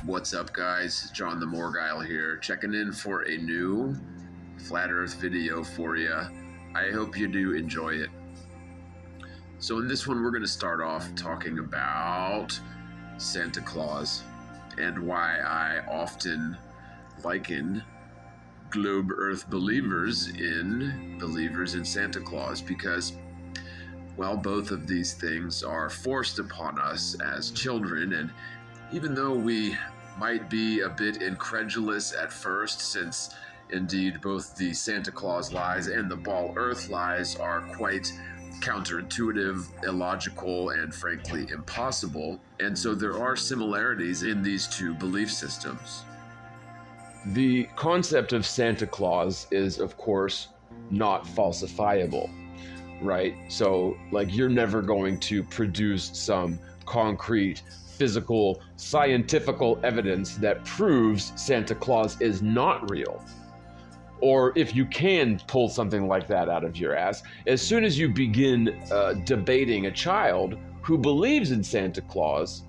What's up, guys? John the Morgile here, checking in for a new Flat Earth video for you. I hope you do enjoy it. So in this one, we're going to start off talking about Santa Claus and why I often liken globe Earth believers in Santa Claus, because, well, both of these things are forced upon us as children, and even though we might be a bit incredulous at first, since indeed both the Santa Claus lies and the Ball Earth lies are quite counterintuitive, illogical, and frankly impossible, and so there are similarities in these two belief systems. The concept of Santa Claus is, of course, not falsifiable, right? So, like, you're never going to produce some concrete, physical, scientifical evidence that proves Santa Claus is not real. Or if you can pull something like that out of your ass, as soon as you begin debating a child who believes in Santa Claus,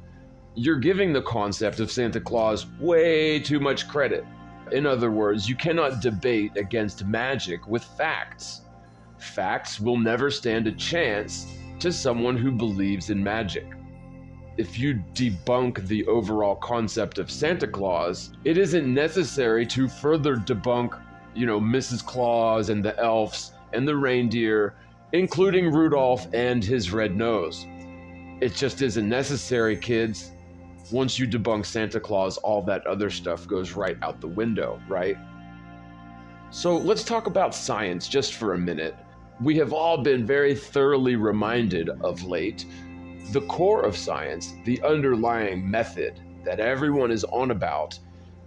you're giving the concept of Santa Claus way too much credit. In other words, you cannot debate against Magick with facts. Facts will never stand a chance to someone who believes in Magick. If you debunk the overall concept of Santa Claus, it isn't necessary to further debunk, Mrs. Claus and the elves and the reindeer, including Rudolph and his red nose. It just isn't necessary, kids. Once you debunk Santa Claus, all that other stuff goes right out the window, right? So let's talk about science just for a minute. We have all been very thoroughly reminded of late. The core of science, the underlying method that everyone is on about,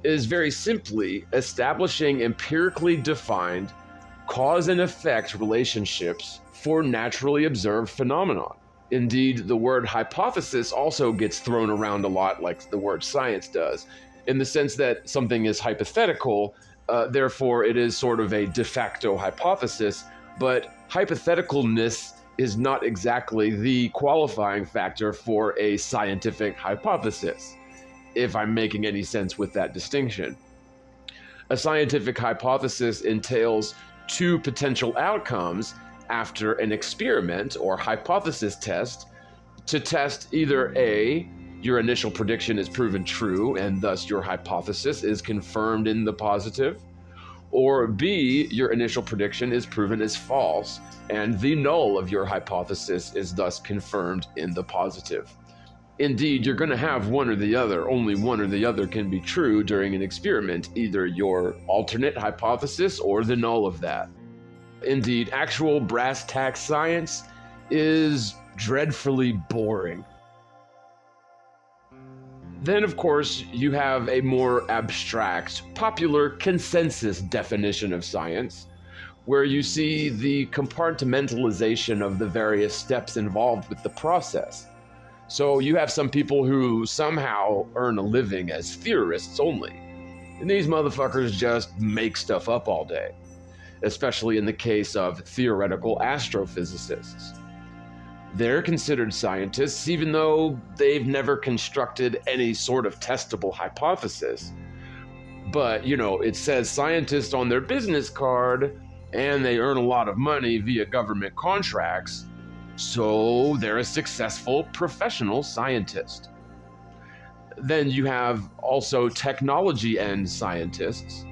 is very simply establishing empirically defined cause and effect relationships for naturally observed phenomena. Indeed, the word hypothesis also gets thrown around a lot like the word science does, in the sense that something is hypothetical, therefore it is sort of a de facto hypothesis, but hypotheticalness is not exactly the qualifying factor for a scientific hypothesis, if I'm making any sense with that distinction. A scientific hypothesis entails two potential outcomes after an experiment or hypothesis test to test either A, your initial prediction is proven true and thus your hypothesis is confirmed in the positive, or B, your initial prediction is proven as false, and the null of your hypothesis is thus confirmed in the positive. Indeed, you're going to have one or the other. Only one or the other can be true during an experiment, either your alternate hypothesis or the null of that. Indeed, actual brass tacks science is dreadfully boring. Then, of course, you have a more abstract, popular consensus definition of science, where you see the compartmentalization of the various steps involved with the process. So you have some people who somehow earn a living as theorists only, and these motherfuckers just make stuff up all day, especially in the case of theoretical astrophysicists. They're considered scientists even though they've never constructed any sort of testable hypothesis. But, it says scientist on their business card, and they earn a lot of money via government contracts, so they're a successful professional scientist. Then you have also technology end scientists,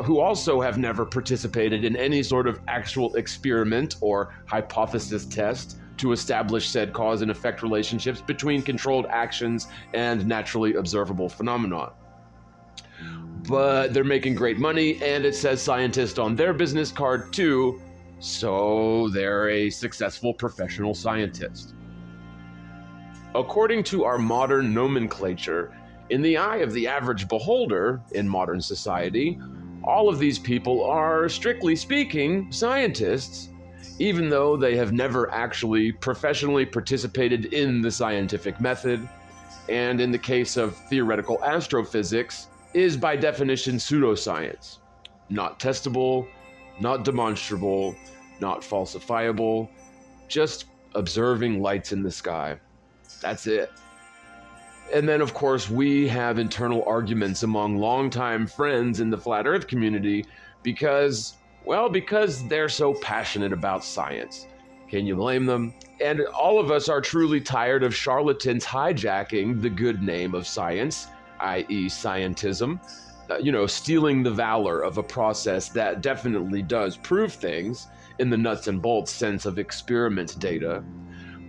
who also have never participated in any sort of actual experiment or hypothesis test to establish said cause and effect relationships between controlled actions and naturally observable phenomena. But they're making great money, and it says scientist on their business card too, so they're a successful professional scientist. According to our modern nomenclature, in the eye of the average beholder in modern society, all of these people are, strictly speaking, scientists, even though they have never actually professionally participated in the scientific method, and in the case of theoretical astrophysics, is by definition pseudoscience. Not testable, not demonstrable, not falsifiable, just observing lights in the sky. That's it. And then, of course, we have internal arguments among longtime friends in the flat earth community because, well, because they're so passionate about science. Can you blame them? And all of us are truly tired of charlatans hijacking the good name of science, i.e., scientism, stealing the valor of a process that definitely does prove things in the nuts and bolts sense of experiment data.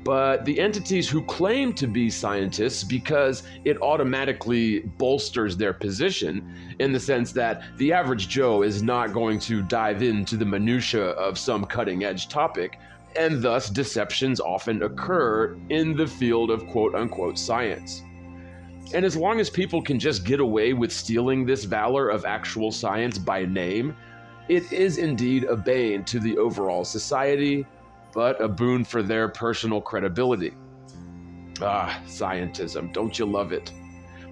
But the entities who claim to be scientists, because it automatically bolsters their position in the sense that the average Joe is not going to dive into the minutiae of some cutting edge topic, and thus deceptions often occur in the field of quote unquote science. And as long as people can just get away with stealing this valor of actual science by name, it is indeed a bane to the overall society, but a boon for their personal credibility. Scientism, don't you love it?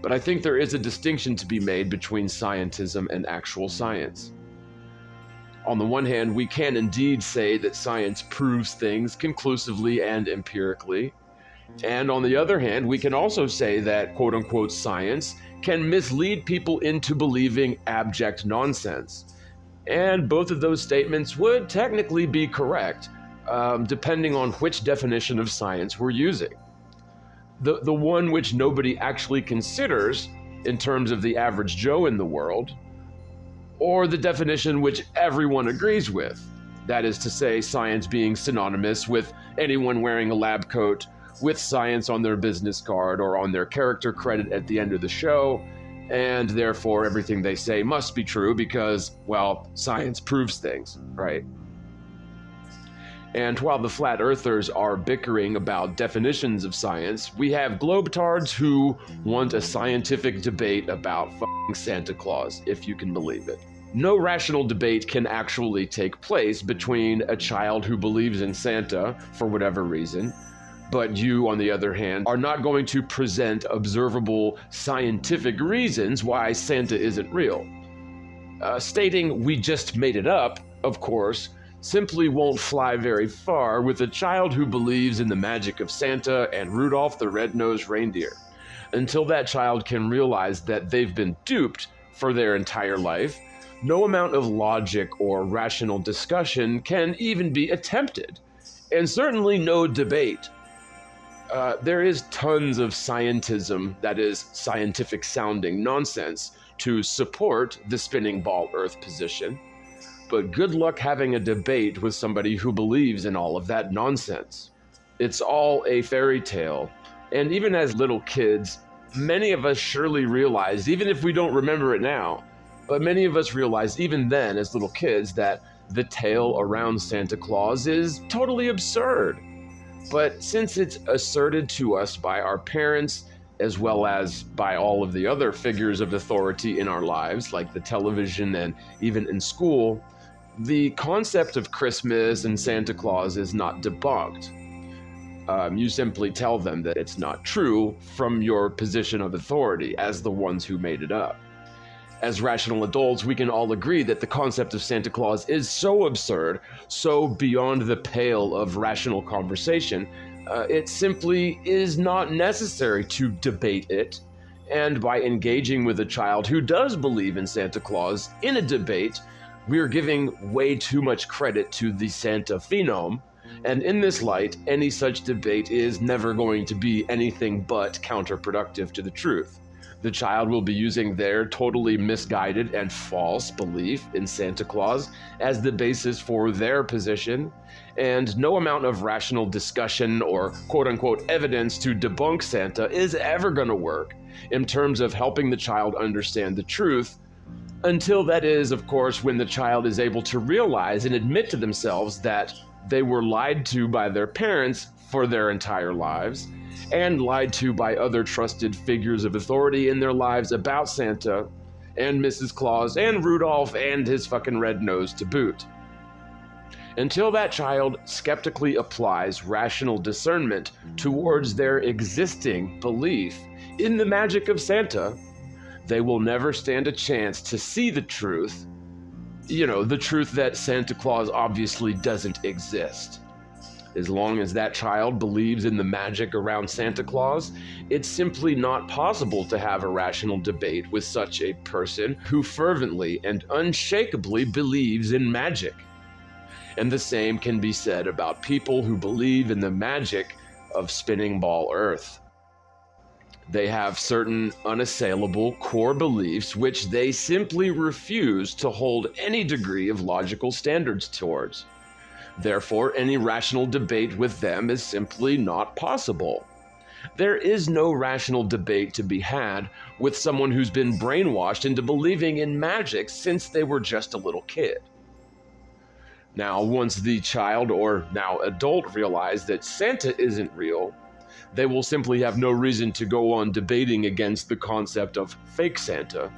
But I think there is a distinction to be made between scientism and actual science. On the one hand, we can indeed say that science proves things conclusively and empirically. And on the other hand, we can also say that quote-unquote science can mislead people into believing abject nonsense. And both of those statements would technically be correct, depending on which definition of science we're using. The one which nobody actually considers in terms of the average Joe in the world, or the definition which everyone agrees with. That is to say, science being synonymous with anyone wearing a lab coat with science on their business card or on their character credit at the end of the show, and therefore everything they say must be true because, well, science proves things, right? And while the flat earthers are bickering about definitions of science, we have globetards who want a scientific debate about fucking Santa Claus, if you can believe it. No rational debate can actually take place between a child who believes in Santa for whatever reason, but you, on the other hand, are not going to present observable scientific reasons why Santa isn't real. Stating we just made it up, of course, simply won't fly very far with a child who believes in the magic of Santa and Rudolph the Red-Nosed Reindeer, until that child can realize that they've been duped for their entire life. No amount of logic or rational discussion can even be attempted, and certainly no debate. There is tons of scientism, that is, scientific sounding nonsense, to support the spinning ball Earth position. But good luck having a debate with somebody who believes in all of that nonsense. It's all a fairy tale. And even as little kids, many of us surely realized, even if we don't remember it now, but many of us realized even then as little kids that the tale around Santa Claus is totally absurd. But since it's asserted to us by our parents, as well as by all of the other figures of authority in our lives, like the television and even in school, the concept of Christmas and Santa Claus is not debunked. You simply tell them that it's not true from your position of authority as the ones who made it up. As rational adults, we can all agree that the concept of Santa Claus is so absurd, so beyond the pale of rational conversation, it simply is not necessary to debate it. And by engaging with a child who does believe in Santa Claus in a debate, we're giving way too much credit to the Santa phenome, and in this light, any such debate is never going to be anything but counterproductive to the truth. The child will be using their totally misguided and false belief in Santa Claus as the basis for their position, and no amount of rational discussion or quote-unquote evidence to debunk Santa is ever going to work in terms of helping the child understand the truth, until that is, of course, when the child is able to realize and admit to themselves that they were lied to by their parents for their entire lives, and lied to by other trusted figures of authority in their lives about Santa, and Mrs. Claus, and Rudolph, and his fucking red nose to boot. Until that child skeptically applies rational discernment towards their existing belief in the magic of Santa, they will never stand a chance to see the truth, the truth that Santa Claus obviously doesn't exist. As long as that child believes in the magic around Santa Claus, it's simply not possible to have a rational debate with such a person who fervently and unshakably believes in magic. And the same can be said about people who believe in the magic of spinning ball Earth. They have certain unassailable core beliefs which they simply refuse to hold any degree of logical standards towards. Therefore, any rational debate with them is simply not possible. There is no rational debate to be had with someone who's been brainwashed into believing in magic since they were just a little kid. Now, once the child or now adult realize that Santa isn't real, they will simply have no reason to go on debating against the concept of fake Santa.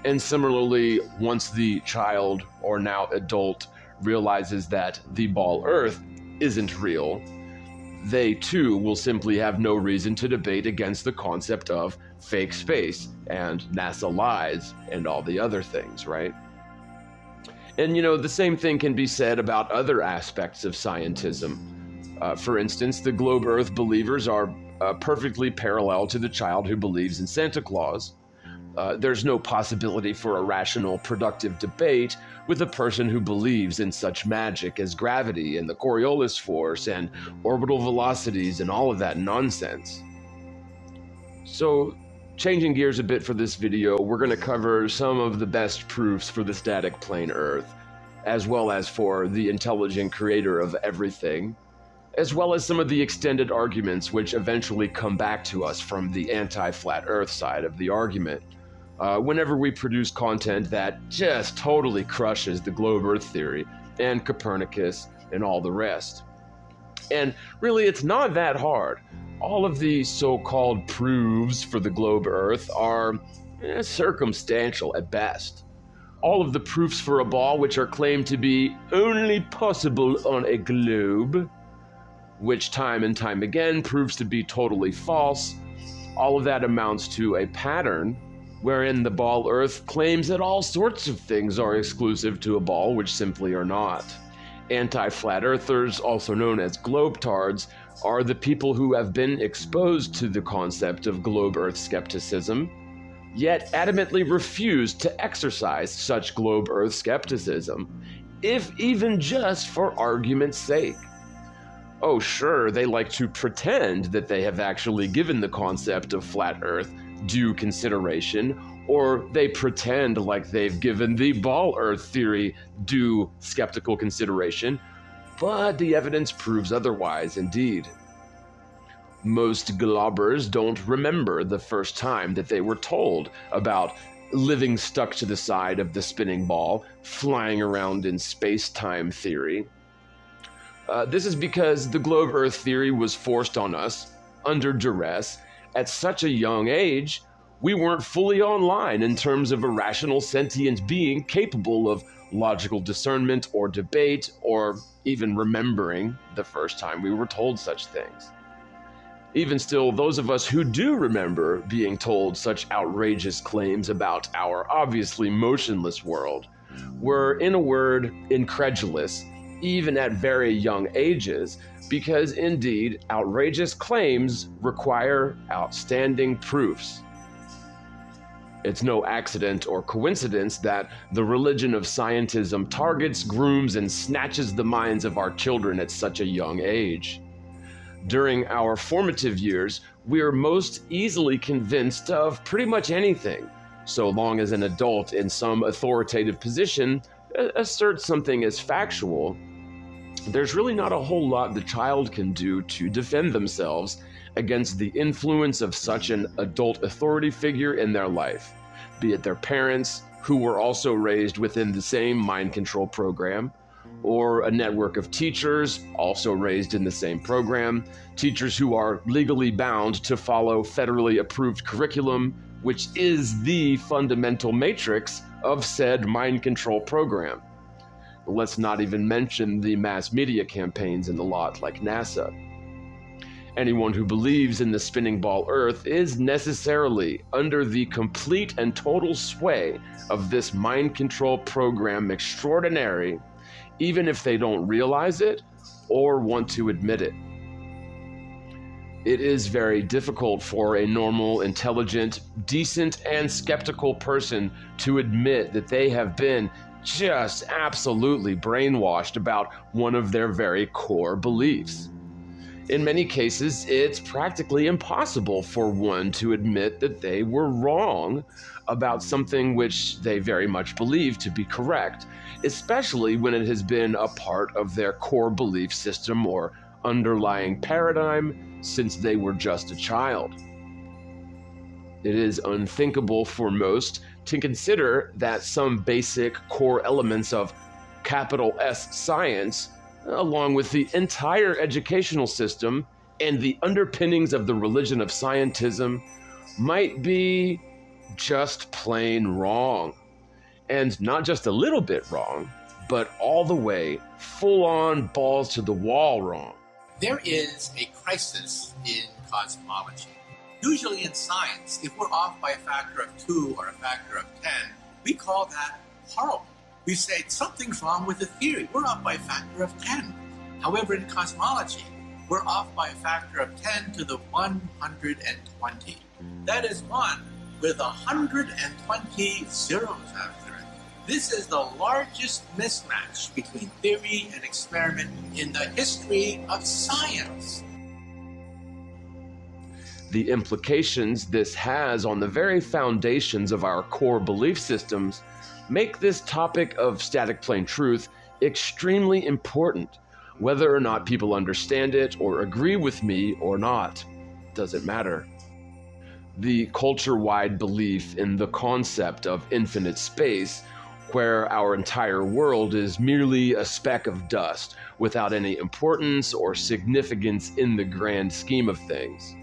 And similarly, once the child or now adult realizes that the ball Earth isn't real, they too will simply have no reason to debate against the concept of fake space and NASA lies and all the other things, right? And the same thing can be said about other aspects of scientism. For instance, the globe Earth believers are perfectly parallel to the child who believes in Santa Claus. There's no possibility for a rational, productive debate with a person who believes in such magic as gravity and the Coriolis force and orbital velocities and all of that nonsense. So, changing gears a bit for this video, we're going to cover some of the best proofs for the static plane Earth, as well as for the intelligent creator of everything, as well as some of the extended arguments which eventually come back to us from the anti-flat Earth side of the argument. Whenever we produce content that just totally crushes the globe Earth theory and Copernicus and all the rest. And really, it's not that hard. All of the so-called proofs for the globe Earth are circumstantial at best. All of the proofs for a ball which are claimed to be only possible on a globe, which time and time again proves to be totally false, all of that amounts to a pattern wherein the ball Earth claims that all sorts of things are exclusive to a ball which simply are not. Anti-flat earthers, also known as globetards, are the people who have been exposed to the concept of globe Earth skepticism, yet adamantly refuse to exercise such globe Earth skepticism, if even just for argument's sake. Oh sure, they like to pretend that they have actually given the concept of flat Earth due consideration, or they pretend like they've given the ball Earth theory due skeptical consideration, but the evidence proves otherwise indeed. Most globbers don't remember the first time that they were told about living stuck to the side of the spinning ball, flying around in space-time theory. This is because the globe Earth theory was forced on us, under duress, at such a young age. We weren't fully online in terms of a rational sentient being capable of logical discernment or debate or even remembering the first time we were told such things. Even still, those of us who do remember being told such outrageous claims about our obviously motionless world were, in a word, incredulous, even at very young ages, because indeed, outrageous claims require outstanding proofs. It's no accident or coincidence that the religion of scientism targets, grooms, and snatches the minds of our children at such a young age. During our formative years, we are most easily convinced of pretty much anything, so long as an adult in some authoritative position asserts something as factual. There's really not a whole lot the child can do to defend themselves against the influence of such an adult authority figure in their life, be it their parents, who were also raised within the same mind control program, or a network of teachers also raised in the same program, teachers who are legally bound to follow federally approved curriculum, which is the fundamental matrix of said mind control program. Let's not even mention the mass media campaigns and the lot like NASA. Anyone who believes in the spinning ball Earth is necessarily under the complete and total sway of this mind control program extraordinary, even if they don't realize it or want to admit it. It is very difficult for a normal, intelligent, decent, and skeptical person to admit that they have been just absolutely brainwashed about one of their very core beliefs. In many cases, it's practically impossible for one to admit that they were wrong about something which they very much believe to be correct, especially when it has been a part of their core belief system or underlying paradigm since they were just a child. It is unthinkable for most to consider that some basic core elements of capital S science, along with the entire educational system and the underpinnings of the religion of scientism, might be just plain wrong. And not just a little bit wrong, but all the way, full on, balls to the wall wrong. There is a crisis in cosmology. Usually in science, if we're off by a factor of 2 or a factor of 10, we call that horrible. We say something's wrong with the theory. We're off by a factor of 10. However, in cosmology, we're off by a factor of 10 to the 120. That is 1 with 120 zeros after it. This is the largest mismatch between theory and experiment in the history of science. The implications this has on the very foundations of our core belief systems make this topic of static plane truth extremely important. Whether or not people understand it or agree with me or not, doesn't matter. The culture-wide belief in the concept of infinite space, where our entire world is merely a speck of dust without any importance or significance in the grand scheme of things.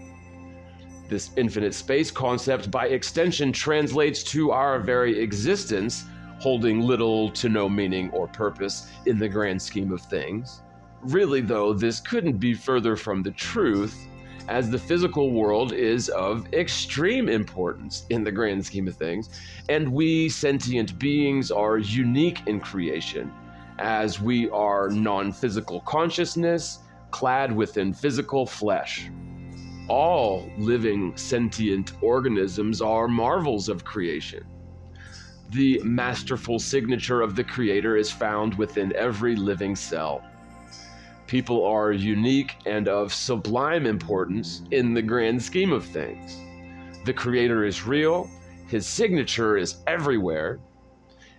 This infinite space concept, by extension, translates to our very existence, holding little to no meaning or purpose in the grand scheme of things. Really, though, this couldn't be further from the truth, as the physical world is of extreme importance in the grand scheme of things, and we sentient beings are unique in creation, as we are non-physical consciousness clad within physical flesh. All living sentient organisms are marvels of creation. The masterful signature of the Creator is found within every living cell. People are unique and of sublime importance in the grand scheme of things. The Creator is real, His signature is everywhere,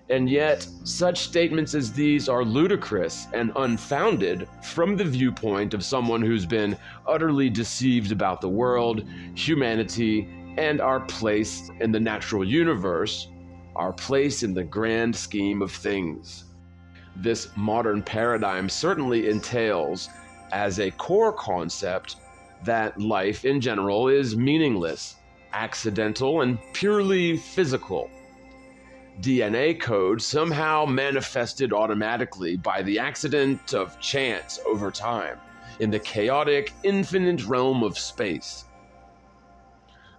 and yet such statements as these are ludicrous and unfounded from the viewpoint of someone who's been utterly deceived about the world, humanity, and our place in the natural universe, our place in the grand scheme of things. This modern paradigm certainly entails, as a core concept, that life in general is meaningless, accidental, and purely physical. DNA code somehow manifested automatically by the accident of chance over time in the chaotic, infinite realm of space.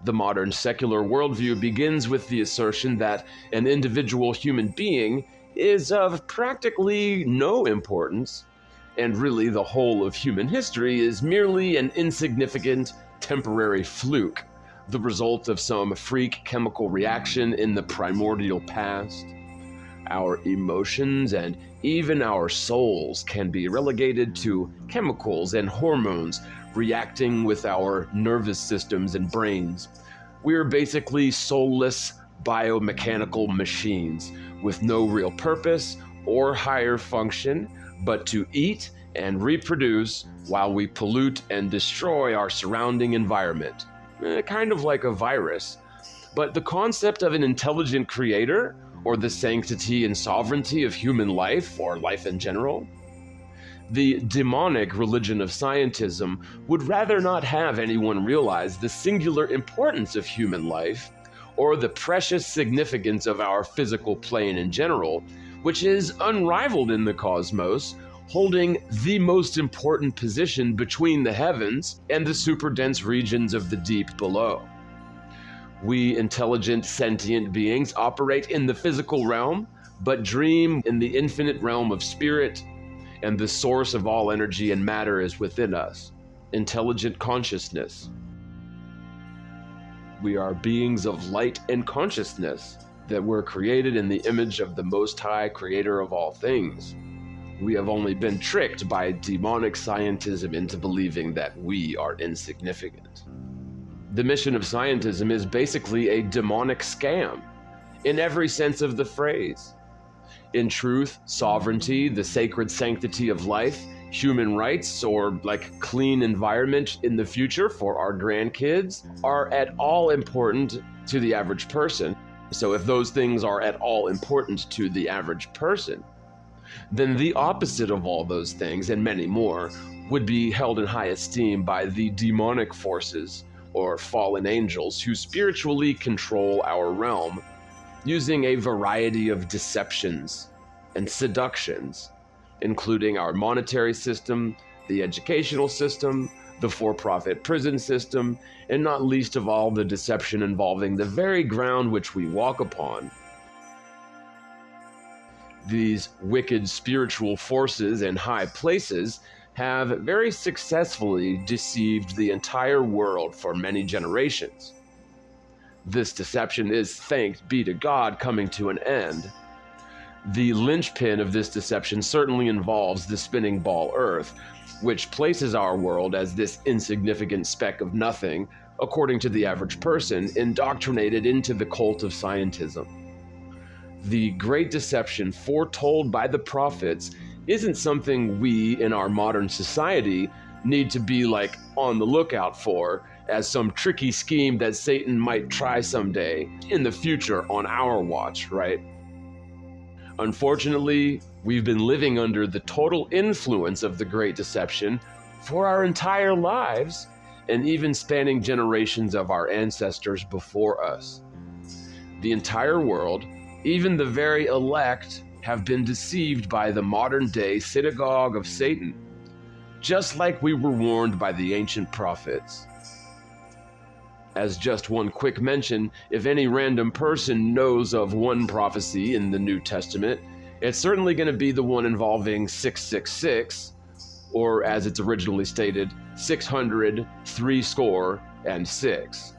The modern secular worldview begins with the assertion that an individual human being is of practically no importance, and really the whole of human history is merely an insignificant, temporary fluke, the result of some freak chemical reaction in the primordial past. Our emotions and even our souls can be relegated to chemicals and hormones reacting with our nervous systems and brains. We're basically soulless biomechanical machines with no real purpose or higher function but to eat and reproduce while we pollute and destroy our surrounding environment. Kind of like a virus. But the concept of an intelligent creator, or the sanctity and sovereignty of human life, or life in general, the demonic religion of scientism would rather not have anyone realize the singular importance of human life, or the precious significance of our physical plane in general, which is unrivaled in the cosmos, holding the most important position between the heavens and the superdense regions of the deep below. We intelligent sentient beings operate in the physical realm, but dream in the infinite realm of spirit, and the source of all energy and matter is within us. Intelligent consciousness. We are beings of light and consciousness, that were created in the image of the Most High, creator of all things. We have only been tricked by demonic scientism into believing that we are insignificant. The mission of scientism is basically a demonic scam, in every sense of the phrase. In truth, sovereignty, the sacred sanctity of life, human rights, or like clean environment in the future for our grandkids are at all important to the average person. So if those things are at all important to the average person, then the opposite of all those things and many more would be held in high esteem by the demonic forces or fallen angels who spiritually control our realm using a variety of deceptions and seductions, including our monetary system, the educational system, the for-profit prison system, and not least of all the deception involving the very ground which we walk upon. These wicked spiritual forces in high places have very successfully deceived the entire world for many generations. This deception is, thanks be to God, coming to an end. The linchpin of this deception certainly involves the spinning ball Earth, which places our world as this insignificant speck of nothing, according to the average person, indoctrinated into the cult of scientism. The great deception foretold by the prophets isn't something we in our modern society need to be like on the lookout for as some tricky scheme that Satan might try someday in the future on our watch, right? Unfortunately, we've been living under the total influence of the Great Deception for our entire lives, and even spanning generations of our ancestors before us. The entire world, even the very elect, have been deceived by the modern-day synagogue of Satan, just like we were warned by the ancient prophets. As just one quick mention, if any random person knows of one prophecy in the New Testament, it's certainly going to be the one involving 666, or as it's originally stated, 666.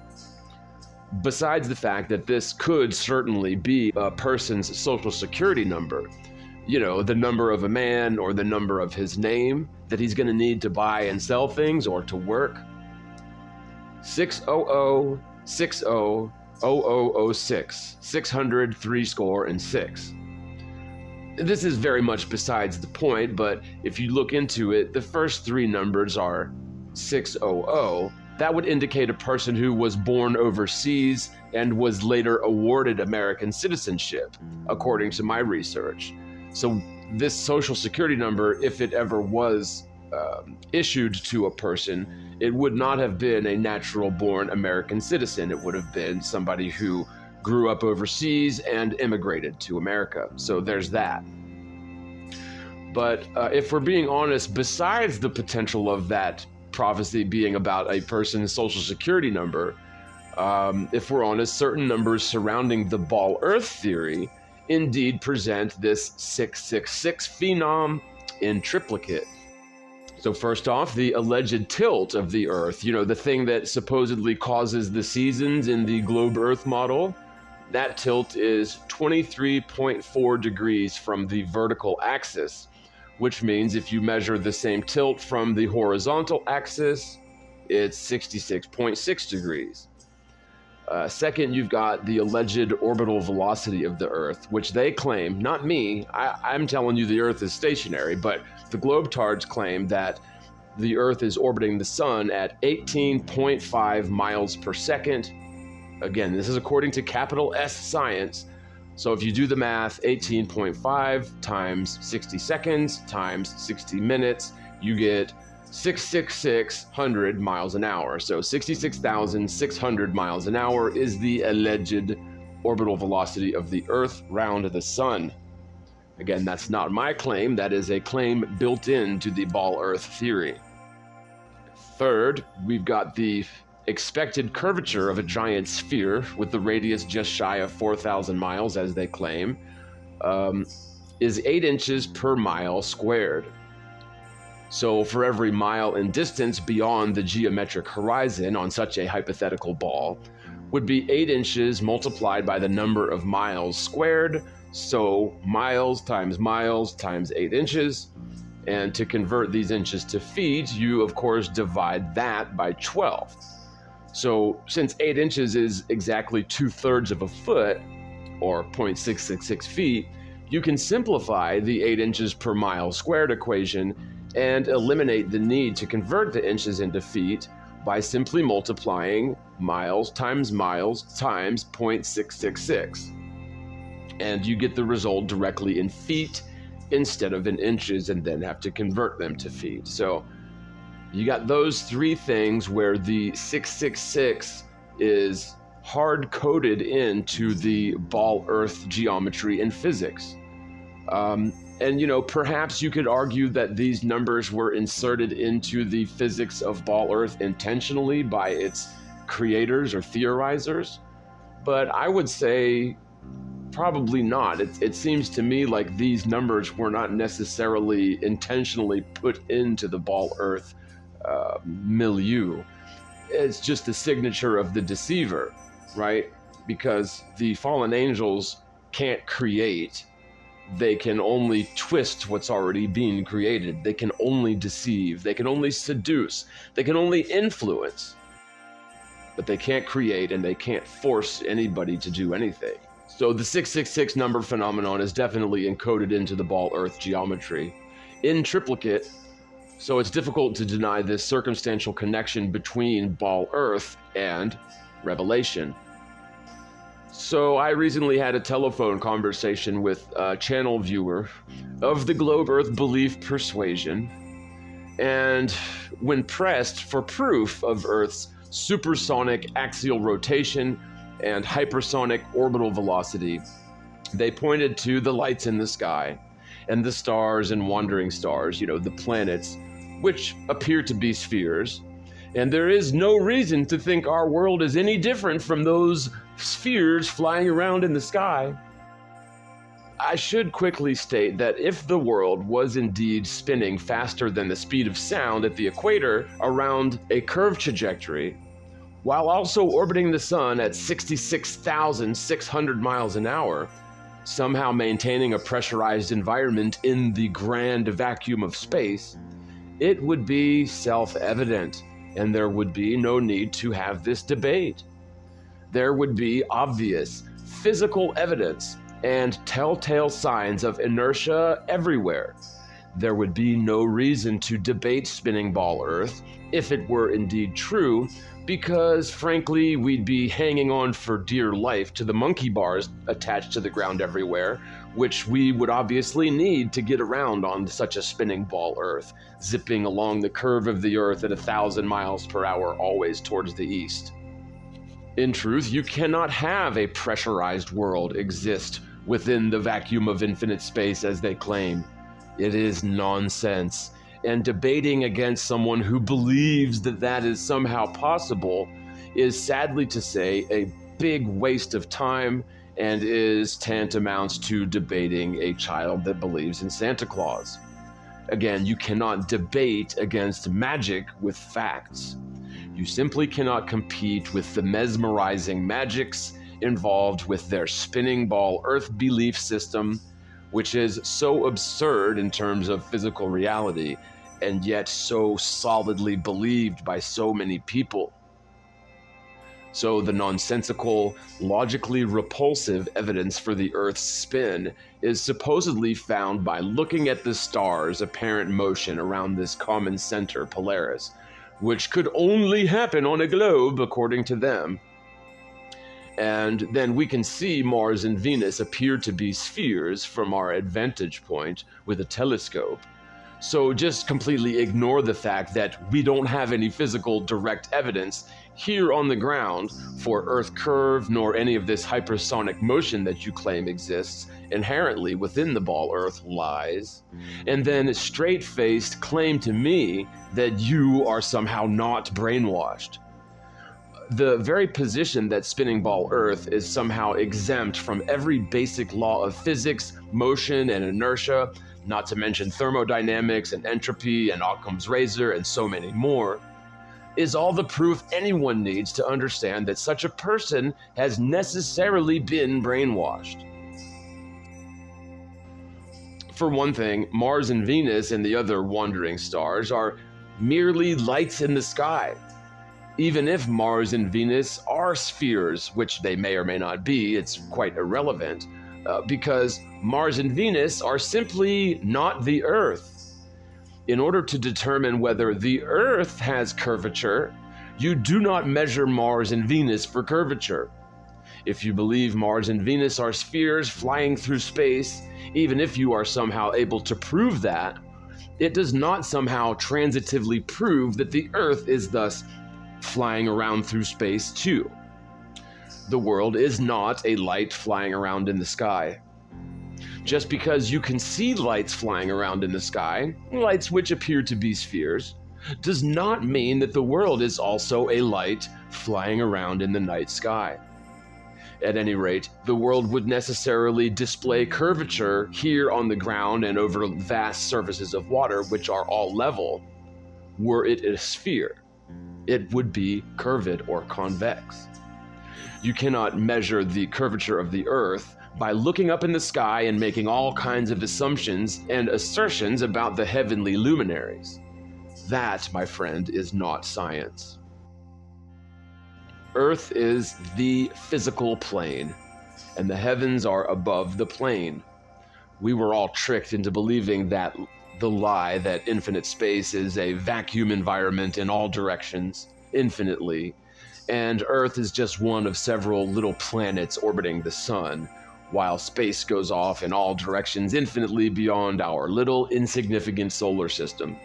Besides the fact that this could certainly be a person's social security number, you know, the number of a man or the number of his name that he's going to need to buy and sell things or to work. 600600006, 666. This is very much besides the point, but if you look into it, the first three numbers are 600. That would indicate a person who was born overseas and was later awarded American citizenship, according to my research. So this social security number, if it ever was issued to a person, it would not have been a natural-born American citizen. It would have been somebody who grew up overseas and immigrated to America. So there's that. But if we're being honest, besides the potential of that prophecy being about a person's social security number, if we're honest, certain numbers surrounding the ball Earth theory indeed present this 666 phenom in triplicate. So first off, the alleged tilt of the Earth, you know, the thing that supposedly causes the seasons in the globe Earth model, that tilt is 23.4 degrees from the vertical axis, which means if you measure the same tilt from the horizontal axis, it's 66.6 degrees. Second, you've got the alleged orbital velocity of the Earth, which they claim, not me, I'm telling you the Earth is stationary, but the globetards claim that the Earth is orbiting the Sun at 18.5 miles per second. Again, this is according to capital S science. So if you do the math, 18.5 times 60 seconds times 60 minutes, you get 66600 miles an hour. So 66,600 miles an hour is the alleged orbital velocity of the Earth round the Sun. Again, that's not my claim. That is a claim built into the ball Earth theory. Third, we've got the expected curvature of a giant sphere with the radius just shy of 4,000 miles, as they claim, is 8 inches per mile squared. So for every mile in distance beyond the geometric horizon on such a hypothetical ball would be 8 inches multiplied by the number of miles squared, so miles times 8 inches. And to convert these inches to feet, you of course divide that by 12. So since 8 inches is exactly 2/3 of a foot, or 0.666 feet, you can simplify the 8 inches per mile squared equation and eliminate the need to convert the inches into feet by simply multiplying miles times 0.666. And you get the result directly in feet instead of in inches, and then have to convert them to feet. So you got those 3 things where the 666 is hard-coded into the ball Earth geometry and physics. And perhaps you could argue that these numbers were inserted into the physics of ball Earth intentionally by its creators or theorizers, but I would say probably not. It seems to me like these numbers were not necessarily intentionally put into the ball Earth milieu. It's just the signature of the deceiver, right? Because the fallen angels can't create. They can only twist what's already being created. They can only deceive. They can only seduce. They can only influence. But they can't create, and they can't force anybody to do anything. So the 666 number phenomenon is definitely encoded into the ball Earth geometry in triplicate, so it's difficult to deny this circumstantial connection between ball Earth and Revelation. So I recently had a telephone conversation with a channel viewer of the globe Earth belief persuasion, and when pressed for proof of Earth's supersonic axial rotation and hypersonic orbital velocity, they pointed to the lights in the sky and the stars and wandering stars, the planets, which appear to be spheres. And there is no reason to think our world is any different from those spheres flying around in the sky. I should quickly state that if the world was indeed spinning faster than the speed of sound at the equator around a curved trajectory, while also orbiting the sun at 66,600 miles an hour, somehow maintaining a pressurized environment in the grand vacuum of space, it would be self-evident, and there would be no need to have this debate. There would be obvious physical evidence and telltale signs of inertia everywhere. There would be no reason to debate spinning ball Earth if it were indeed true, because frankly, we'd be hanging on for dear life to the monkey bars attached to the ground everywhere, which we would obviously need to get around on such a spinning ball Earth, zipping along the curve of the Earth at 1,000 miles per hour, always towards the east. In truth, you cannot have a pressurized world exist within the vacuum of infinite space as they claim. It is nonsense. And debating against someone who believes that that is somehow possible is, sadly to say, a big waste of time and is tantamount to debating a child that believes in Santa Claus. Again, you cannot debate against magic with facts. You simply cannot compete with the mesmerizing magics involved with their spinning ball Earth belief system, which is so absurd in terms of physical reality, and yet so solidly believed by so many people. So the nonsensical, logically repulsive evidence for the Earth's spin is supposedly found by looking at the stars' apparent motion around this common center, Polaris, which could only happen on a globe, according to them. And then we can see Mars and Venus appear to be spheres from our vantage point with a telescope. So just completely ignore the fact that we don't have any physical direct evidence here on the ground for Earth curve, nor any of this hypersonic motion that you claim exists inherently within the ball Earth lies, and then straight-faced claim to me that you are somehow not brainwashed. The very position that spinning ball Earth is somehow exempt from every basic law of physics, motion, and inertia not to mention thermodynamics and entropy and Occam's razor and so many more, is all the proof anyone needs to understand that such a person has necessarily been brainwashed. For one thing, Mars and Venus and the other wandering stars are merely lights in the sky. Even if Mars and Venus are spheres, which they may or may not be, it's quite irrelevant, because Mars and Venus are simply not the Earth. In order to determine whether the Earth has curvature, you do not measure Mars and Venus for curvature. If you believe Mars and Venus are spheres flying through space, even if you are somehow able to prove that, it does not somehow transitively prove that the Earth is thus flying around through space too. The world is not a light flying around in the sky. Just because you can see lights flying around in the sky, lights which appear to be spheres, does not mean that the world is also a light flying around in the night sky. At any rate, the world would necessarily display curvature here on the ground and over vast surfaces of water, which are all level. Were it a sphere, it would be curved or convex. You cannot measure the curvature of the Earth by looking up in the sky and making all kinds of assumptions and assertions about the heavenly luminaries. That, my friend, is not science. Earth is the physical plane, and the heavens are above the plane. We were all tricked into believing that the lie that infinite space is a vacuum environment in all directions, infinitely, and Earth is just one of several little planets orbiting the sun, while space goes off in all directions infinitely beyond our little insignificant solar system.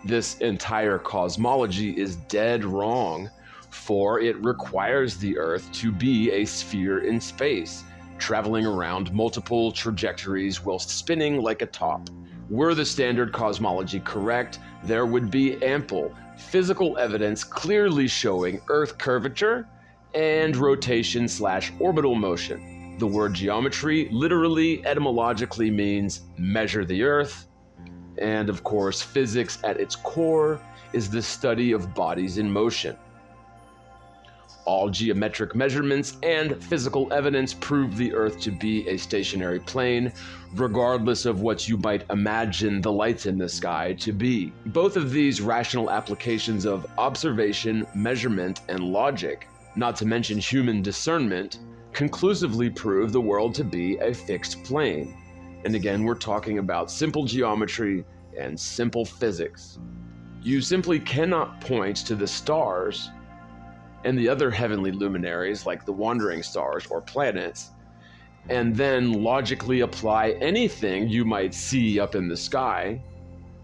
This entire cosmology is dead wrong, for it requires the Earth to be a sphere in space, traveling around multiple trajectories while spinning like a top. Were the standard cosmology correct, there would be ample physical evidence clearly showing Earth curvature and rotation/orbital motion. The word geometry literally etymologically means measure the Earth, and of course physics at its core is the study of bodies in motion. All geometric measurements and physical evidence prove the Earth to be a stationary plane, regardless of what you might imagine the lights in the sky to be. Both of these rational applications of observation, measurement, and logic, not to mention human discernment, conclusively prove the world to be a fixed plane. And again, we're talking about simple geometry and simple physics. You simply cannot point to the stars and the other heavenly luminaries like the wandering stars or planets, and then logically apply anything you might see up in the sky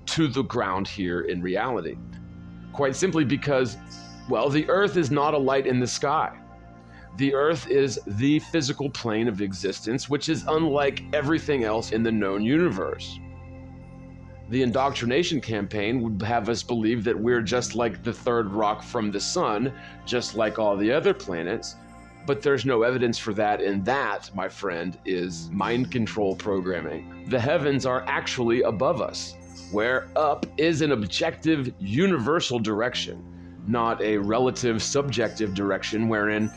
to the ground here in reality. Quite simply because, well, the Earth is not a light in the sky. The Earth is the physical plane of existence, which is unlike everything else in the known universe. The indoctrination campaign would have us believe that we're just like the third rock from the sun, just like all the other planets, but there's no evidence for that, and that, my friend, is mind control programming. The heavens are actually above us, where up is an objective, universal direction, not a relative, subjective direction wherein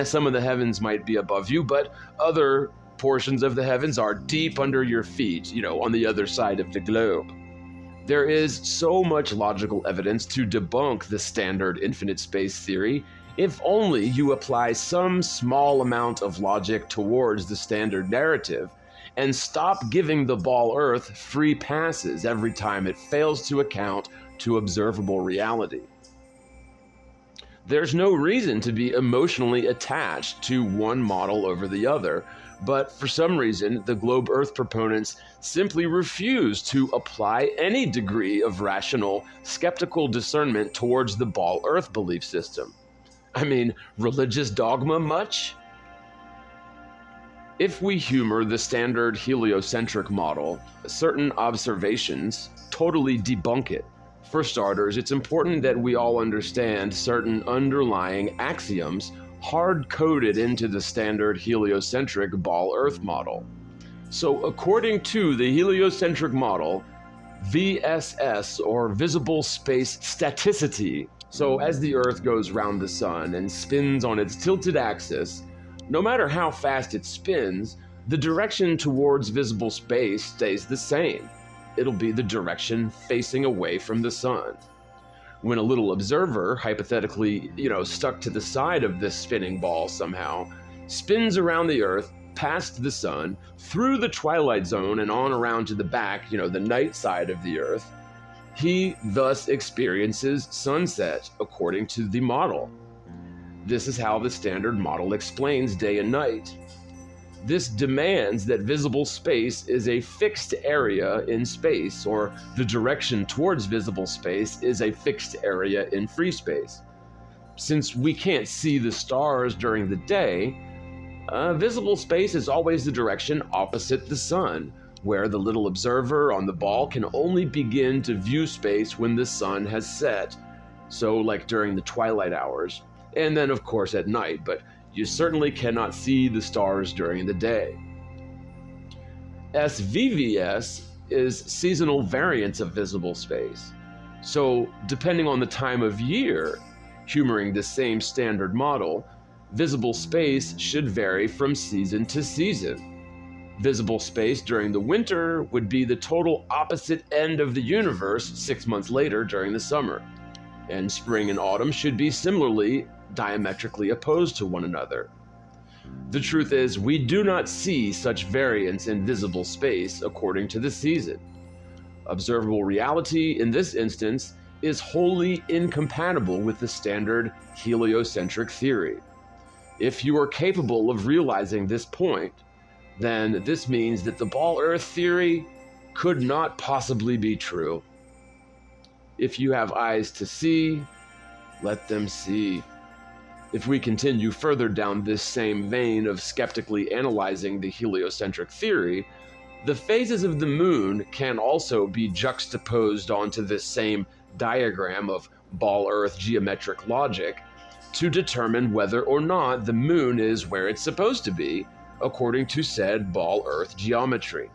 some of the heavens might be above you, but other portions of the heavens are deep under your feet, on the other side of the globe. There is so much logical evidence to debunk the standard infinite space theory, if only you apply some small amount of logic towards the standard narrative and stop giving the ball Earth free passes every time it fails to account to observable reality. There's no reason to be emotionally attached to one model over the other, but for some reason, the globe Earth proponents simply refuse to apply any degree of rational, skeptical discernment towards the ball Earth belief system. I mean, religious dogma much? If we humor the standard heliocentric model, certain observations totally debunk it. For starters, it's important that we all understand certain underlying axioms hard-coded into the standard heliocentric ball Earth model. So according to the heliocentric model, VSS, or visible space staticity, so as the Earth goes round the sun and spins on its tilted axis, no matter how fast it spins, the direction towards visible space stays the same. It'll be the direction facing away from the sun. When a little observer, hypothetically, stuck to the side of this spinning ball somehow, spins around the Earth, past the sun, through the twilight zone and on around to the back, the night side of the Earth, he thus experiences sunset according to the model. This is how the standard model explains day and night. This demands that visible space is a fixed area in space, or the direction towards visible space is a fixed area in free space. Since we can't see the stars during the day, visible space is always the direction opposite the sun, where the little observer on the ball can only begin to view space when the sun has set, so like during the twilight hours, and then of course at night, but you certainly cannot see the stars during the day. SVVS is seasonal variance of visible space. So depending on the time of year, humoring the same standard model, visible space should vary from season to season. Visible space during the winter would be the total opposite end of the universe 6 months later during the summer. And spring and autumn should be similarly diametrically opposed to one another. The truth is, we do not see such variance in visible space according to the season. Observable reality in this instance is wholly incompatible with the standard heliocentric theory. If you are capable of realizing this point, then this means that the ball Earth theory could not possibly be true. If you have eyes to see, let them see. If we continue further down this same vein of skeptically analyzing the heliocentric theory, the phases of the moon can also be juxtaposed onto this same diagram of ball Earth geometric logic to determine whether or not the moon is where it's supposed to be, according to said ball Earth geometry.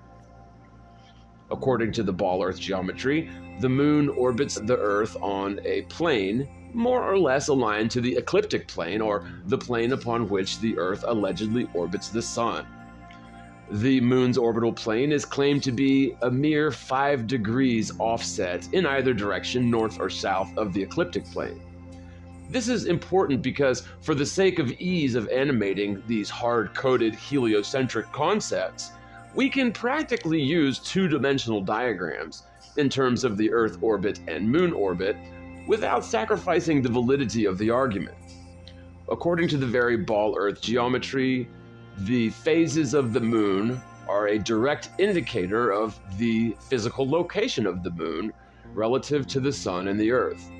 According to the ball Earth geometry, the moon orbits the Earth on a plane more or less aligned to the ecliptic plane, or the plane upon which the Earth allegedly orbits the sun. The moon's orbital plane is claimed to be a mere 5 degrees offset in either direction, north or south of the ecliptic plane. This is important because, for the sake of ease of animating these hard-coded heliocentric concepts, we can practically use two-dimensional diagrams in terms of the Earth orbit and moon orbit without sacrificing the validity of the argument. According to the very ball Earth geometry, the phases of the moon are a direct indicator of the physical location of the moon relative to the sun and the Earth.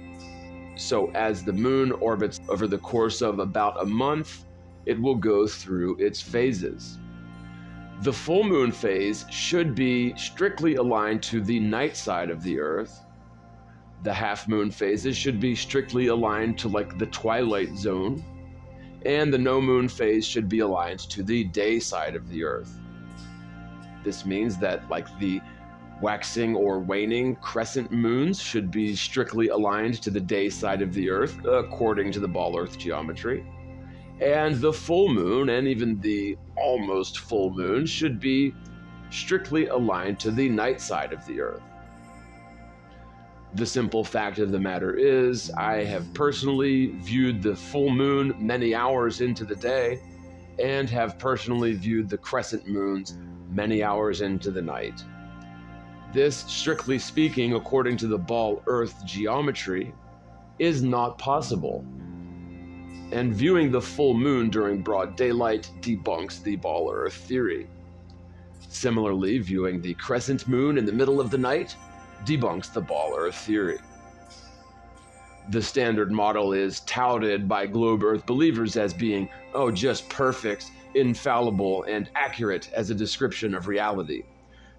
So as the moon orbits over the course of about a month, it will go through its phases. The full moon phase should be strictly aligned to the night side of the Earth. The half moon phases should be strictly aligned to like the twilight zone. And the no moon phase should be aligned to the day side of the Earth. This means that like the waxing or waning crescent moons should be strictly aligned to the day side of the Earth, according to the ball Earth geometry. And the full moon and even the almost full moon should be strictly aligned to the night side of the Earth. The simple fact of the matter is, I have personally viewed the full moon many hours into the day, and have personally viewed the crescent moons many hours into the night. This, strictly speaking, according to the ball Earth geometry, is not possible. And viewing the full moon during broad daylight debunks the ball Earth theory. Similarly, viewing the crescent moon in the middle of the night debunks the ball Earth theory. The standard model is touted by globe Earth believers as being, just perfect, infallible, and accurate as a description of reality.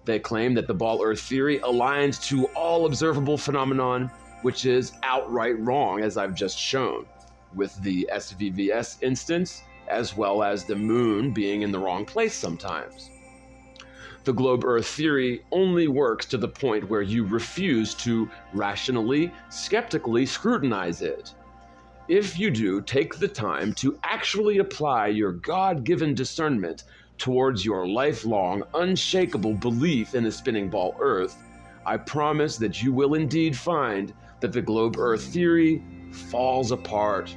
They claim that the ball Earth theory aligns to all observable phenomenon, which is outright wrong, as I've just shown, with the SVVS instance, as well as the moon being in the wrong place sometimes. The globe Earth theory only works to the point where you refuse to rationally, skeptically scrutinize it. If you do take the time to actually apply your God-given discernment towards your lifelong, unshakable belief in a spinning ball Earth, I promise that you will indeed find that the globe Earth theory falls apart.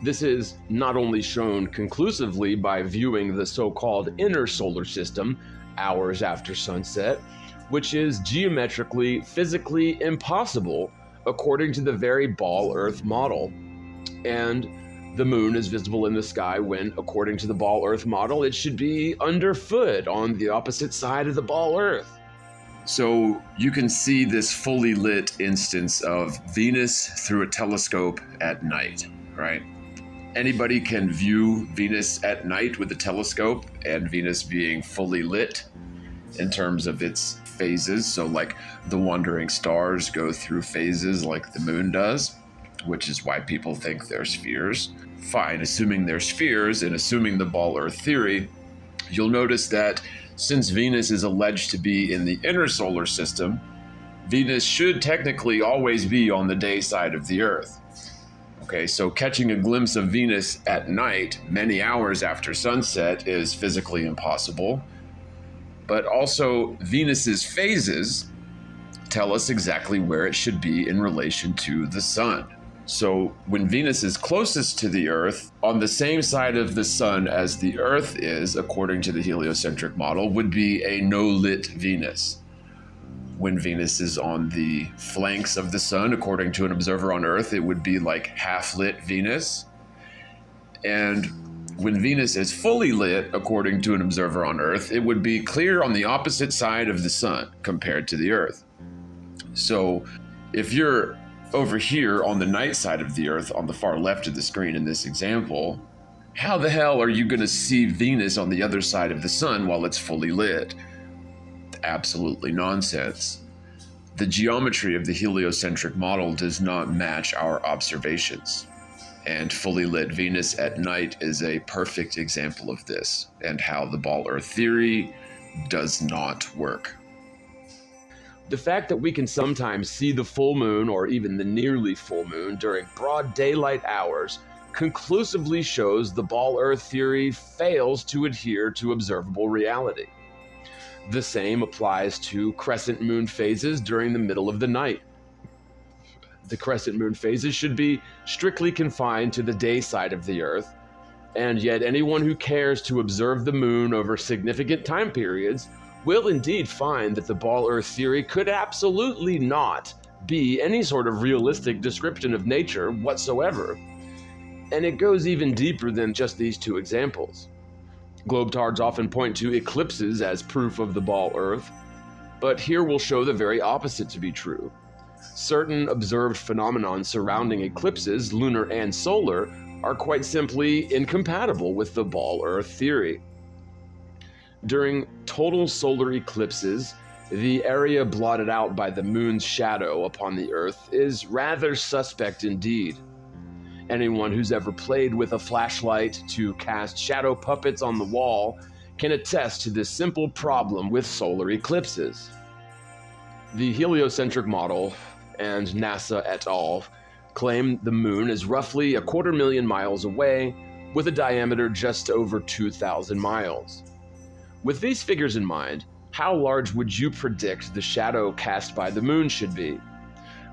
This is not only shown conclusively by viewing the so-called inner solar system hours after sunset, which is geometrically, physically impossible according to the very ball Earth model. And the moon is visible in the sky when, according to the ball Earth model, it should be underfoot on the opposite side of the ball Earth. So you can see this fully lit instance of Venus through a telescope at night, right? Anybody can view Venus at night with a telescope, and Venus being fully lit in terms of its phases. So like the wandering stars go through phases like the moon does, which is why people think they're spheres. Fine, assuming they're spheres and assuming the ball Earth theory, you'll notice that since Venus is alleged to be in the inner solar system, Venus should technically always be on the day side of the Earth. Okay, so catching a glimpse of Venus at night, many hours after sunset, is physically impossible. But also, Venus's phases tell us exactly where it should be in relation to the sun. So when Venus is closest to the Earth, on the same side of the sun as the Earth is, according to the heliocentric model, would be a no-lit Venus. When Venus is on the flanks of the sun, according to an observer on Earth, it would be like half-lit Venus. And when Venus is fully lit, according to an observer on Earth, it would be clear on the opposite side of the sun compared to the Earth. So if you're over here on the night side of the Earth, on the far left of the screen in this example, how the hell are you going to see Venus on the other side of the sun while it's fully lit? Absolutely nonsense. The geometry of the heliocentric model does not match our observations. And fully lit Venus at night is a perfect example of this, and how the ball Earth theory does not work. The fact that we can sometimes see the full moon or even the nearly full moon during broad daylight hours conclusively shows the ball Earth theory fails to adhere to observable reality. The same applies to crescent moon phases during the middle of the night. The crescent moon phases should be strictly confined to the day side of the Earth, and yet anyone who cares to observe the moon over significant time periods will indeed find that the ball Earth theory could absolutely not be any sort of realistic description of nature whatsoever. And it goes even deeper than just these two examples. Globetards often point to eclipses as proof of the ball Earth, but here we'll show the very opposite to be true. Certain observed phenomena surrounding eclipses, lunar and solar, are quite simply incompatible with the ball Earth theory. During total solar eclipses, the area blotted out by the moon's shadow upon the Earth is rather suspect indeed. Anyone who's ever played with a flashlight to cast shadow puppets on the wall can attest to this simple problem with solar eclipses. The heliocentric model and NASA et al. Claim the moon is roughly 250,000 miles away with a diameter just over 2,000 miles. With these figures in mind, how large would you predict the shadow cast by the moon should be?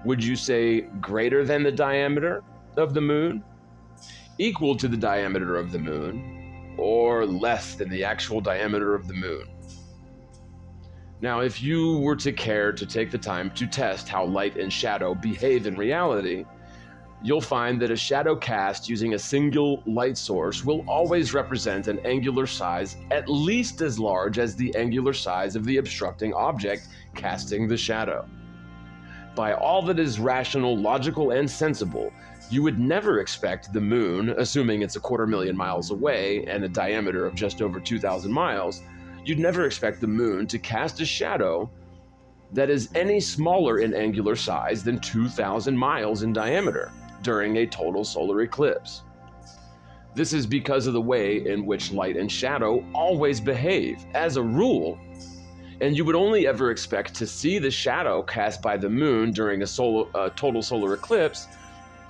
Would you say greater than the diameter of the moon, equal to the diameter of the moon, or less than the actual diameter of the moon? Now, if you were to care to take the time to test how light and shadow behave in reality, you'll find that a shadow cast using a single light source will always represent an angular size at least as large as the angular size of the obstructing object casting the shadow. By all that is rational, logical, and sensible, you would never expect the moon, assuming it's 250,000 miles away and a diameter of just over 2,000 miles, you'd never expect the moon to cast a shadow that is any smaller in angular size than 2,000 miles in diameter during a total solar eclipse. This is because of the way in which light and shadow always behave. As a rule, And you would only ever expect to see the shadow cast by the moon during a total solar eclipse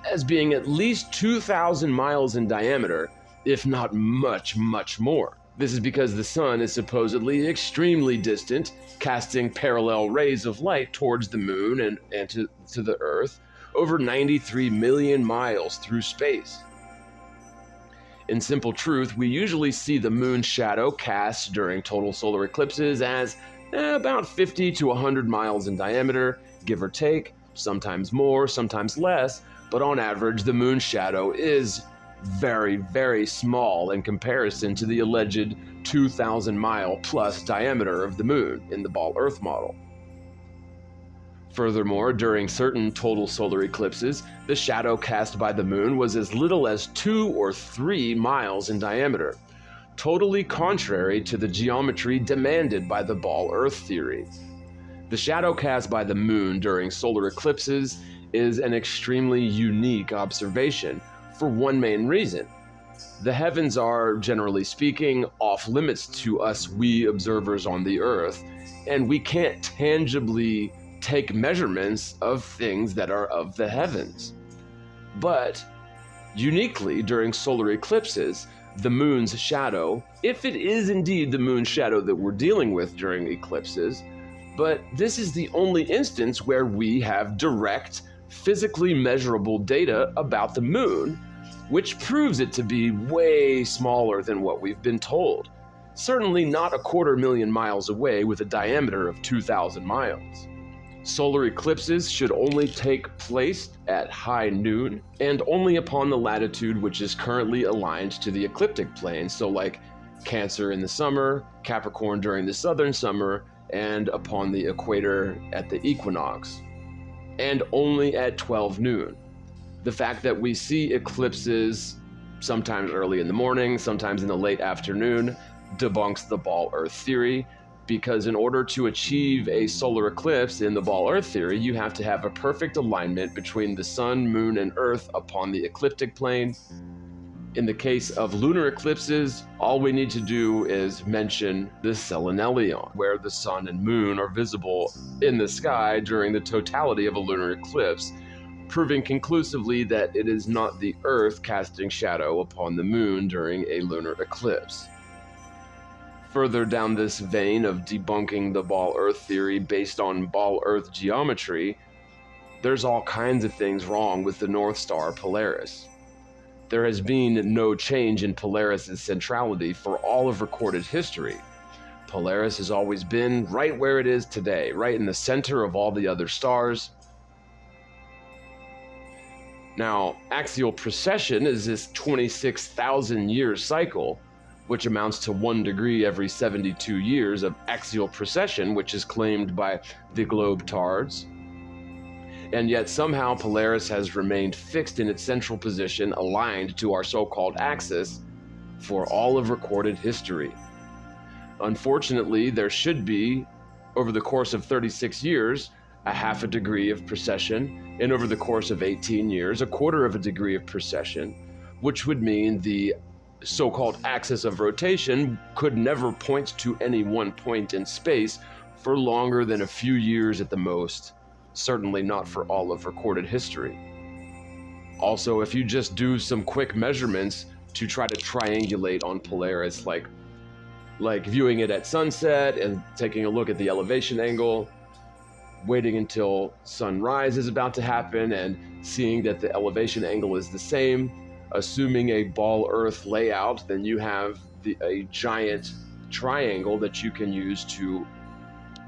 as being at least 2,000 miles in diameter, if not much, much more. This is because the sun is supposedly extremely distant, casting parallel rays of light towards the moon and to the Earth over 93 million miles through space. In simple truth, we usually see the moon's shadow cast during total solar eclipses as about 50 to 100 miles in diameter, give or take, sometimes more, sometimes less, but on average, the moon's shadow is very, very small in comparison to the alleged 2,000 mile plus diameter of the moon in the ball Earth model. Furthermore, during certain total solar eclipses, the shadow cast by the moon was as little as 2 or 3 miles in diameter, totally contrary to the geometry demanded by the ball Earth theory. The shadow cast by the moon during solar eclipses is an extremely unique observation for one main reason. The heavens are, generally speaking, off limits to us, we observers on the Earth, and we can't tangibly take measurements of things that are of the heavens. But uniquely, during solar eclipses, the moon's shadow, if it is indeed the moon's shadow that we're dealing with during eclipses, but this is the only instance where we have direct, physically measurable data about the moon, which proves it to be way smaller than what we've been told. Certainly not 250,000 miles away with a diameter of 2,000 miles. Solar eclipses should only take place at high noon and only upon the latitude which is currently aligned to the ecliptic plane, so like Cancer in the summer, Capricorn during the southern summer, and upon the equator at the equinox, and only at 12 noon. The fact that we see eclipses sometimes early in the morning, sometimes in the late afternoon, debunks the ball Earth theory, because in order to achieve a solar eclipse in the ball Earth theory, you have to have a perfect alignment between the sun, moon, and Earth upon the ecliptic plane. In the case of lunar eclipses, all we need to do is mention the selenelion, where the sun and moon are visible in the sky during the totality of a lunar eclipse, proving conclusively that it is not the Earth casting shadow upon the moon during a lunar eclipse. Further down this vein of debunking the ball Earth theory based on ball Earth geometry, there's all kinds of things wrong with the North Star Polaris. There has been no change in Polaris' centrality for all of recorded history. Polaris has always been right where it is today, right in the center of all the other stars. Now, axial precession is this 26,000 year cycle, which amounts to 1 degree every 72 years of axial precession, which is claimed by the globetards. And yet somehow Polaris has remained fixed in its central position, aligned to our so-called axis, for all of recorded history. Unfortunately, there should be, over the course of 36 years, a 1/2 degree of precession, and over the course of 18 years, 1/4 degree of precession, which would mean the so-called axis of rotation could never point to any one point in space for longer than a few years at the most, certainly not for all of recorded history. Also, if you just do some quick measurements to try to triangulate on Polaris, like viewing it at sunset and taking a look at the elevation angle, waiting until sunrise is about to happen and seeing that the elevation angle is the same, assuming a ball Earth layout, then you have a giant triangle that you can use to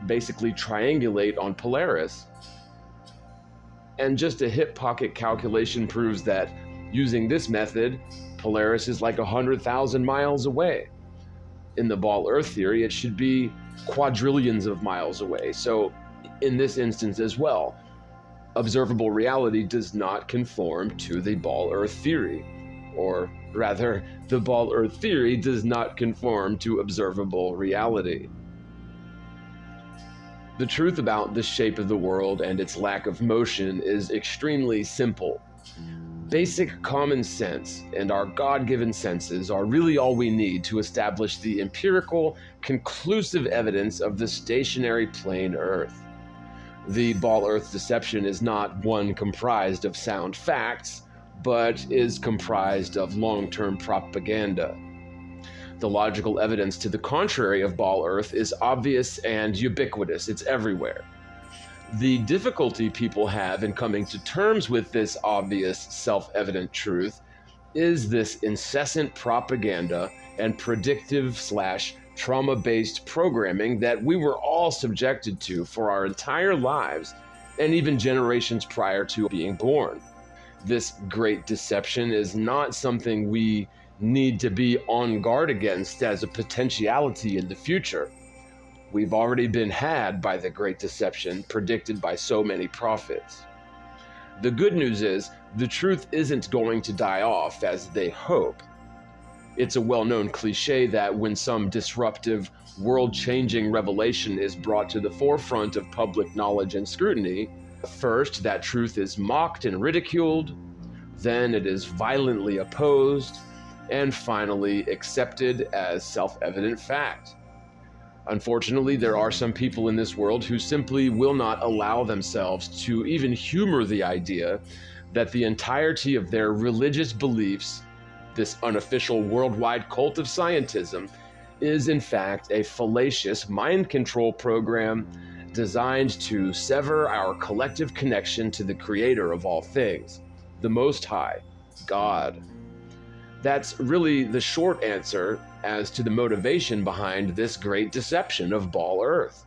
basically triangulate on Polaris. And just a hip pocket calculation proves that using this method, Polaris is like 100,000 miles away. In the ball Earth theory, it should be quadrillions of miles away. So in this instance as well, observable reality does not conform to the ball Earth theory. Or rather, the ball Earth theory does not conform to observable reality. The truth about the shape of the world and its lack of motion is extremely simple. Basic common sense and our God-given senses are really all we need to establish the empirical, conclusive evidence of the stationary plane Earth. The ball Earth deception is not one comprised of sound facts, but is comprised of long-term propaganda. The logical evidence to the contrary of ball Earth is obvious and ubiquitous. It's everywhere. The difficulty people have in coming to terms with this obvious, self-evident truth is this incessant propaganda and predictive/trauma-based programming that we were all subjected to for our entire lives and even generations prior to being born. This great deception is not something we need to be on guard against as a potentiality in the future. We've already been had by the great deception predicted by so many prophets. The good news is the truth isn't going to die off as they hope. It's a well-known cliche that when some disruptive, world-changing revelation is brought to the forefront of public knowledge and scrutiny, first that truth is mocked and ridiculed, then it is violently opposed, and finally accepted as self-evident fact. Unfortunately, there are some people in this world who simply will not allow themselves to even humor the idea that the entirety of their religious beliefs, this unofficial worldwide cult of scientism, is in fact a fallacious mind control program designed to sever our collective connection to the creator of all things, the Most High, God. That's really the short answer as to the motivation behind this great deception of ball Earth.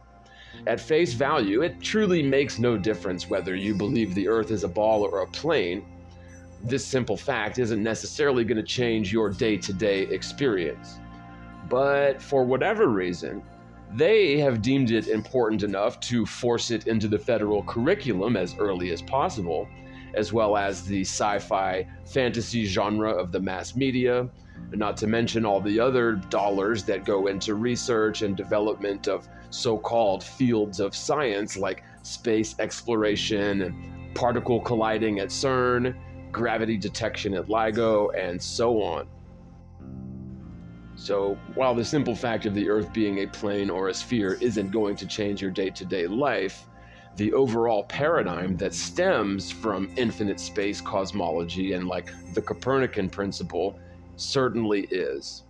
At face value, it truly makes no difference whether you believe the Earth is a ball or a plane. This simple fact isn't necessarily going to change your day-to-day experience. But for whatever reason, they have deemed it important enough to force it into the federal curriculum as early as possible, as well as the sci-fi fantasy genre of the mass media, not to mention all the other dollars that go into research and development of so-called fields of science like space exploration and particle colliding at CERN, gravity detection at LIGO, and so on. So while the simple fact of the Earth being a plane or a sphere isn't going to change your day-to-day life, the overall paradigm that stems from infinite space cosmology and like the Copernican principle certainly is.